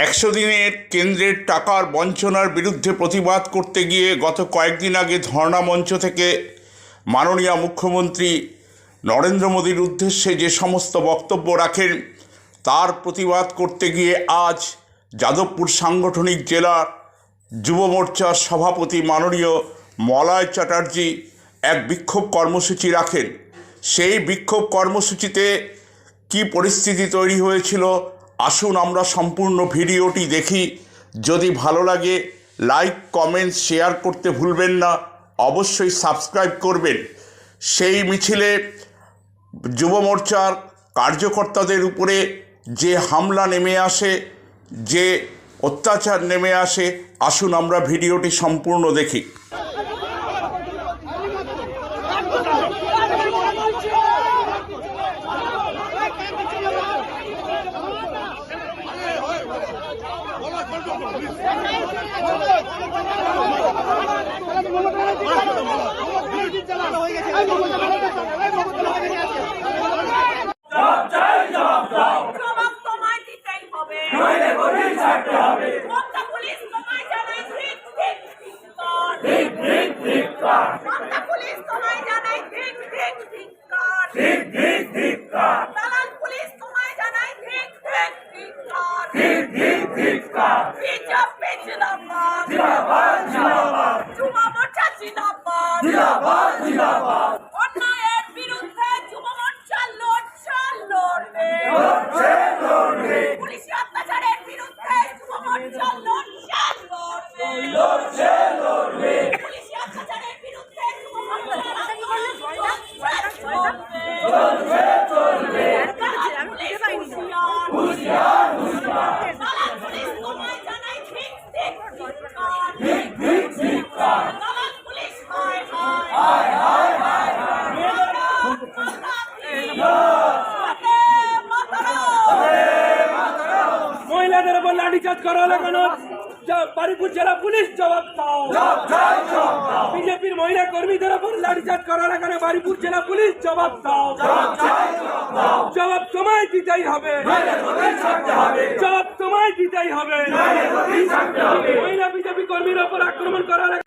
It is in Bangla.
100 দিনের কেন্দ্রের টাকার বঞ্চনার বিরুদ্ধে প্রতিবাদ করতে গিয়ে গত কয়েকদিন আগে ধর্ণা মঞ্চ থেকে মাননীয় মুখ্যমন্ত্রী নরেন্দ্র মোদীর উদ্দেশ্যে যে সমস্ত বক্তব্য রাখেন তার প্রতিবাদ করতে গিয়ে আজ যাদবপুর সাংগঠনিক জেলার যুব মোর্চার সভাপতি মাননীয় মলয় চ্যাটার্জি এক বিক্ষোভ কর্মসূচি রাখেন। সেই বিক্ষোভ কর্মসূচিতে কি পরিস্থিতি তৈরি হয়েছিল আসুন আমরা সম্পূর্ণ ভিডিওটি দেখি। যদি ভালো লাগে লাইক কমেন্ট শেয়ার করতে ভুলবেন না, অবশ্যই সাবস্ক্রাইব করবেন। সেই মিছিলে যুব মোর্চার কার্যকর্তাদের উপরে যে হামলা নেমে আসে, যে অত্যাচার নেমে আসে, আসুন আমরা ভিডিওটি সম্পূর্ণ দেখি। অন্যায়ের বিরুদ্ধে যুব মোর্চা লড়ছে। পুলিশি অত্যাচারের বিরুদ্ধে যুব মোর্চা লড়ছে। পুলিশি অত্যাচারের বিরুদ্ধে যুব মোর্চা মহিলাদের উপর লাঠিচার্জ করা হলো কেন? বারুইপুর জেলা পুলিশ জবাব দাও। বিজেপির মহিলা কর্মীদের উপর লাঠিচার্জ করা হলো কেন? বারুইপুর জেলা পুলিশ জবাব দাও। জবাব তোমায় দিতেই হবে। জবাব তোমায় দিতেই হবে। মহিলা বিজেপি কর্মীর উপর আক্রমণ করা হলো।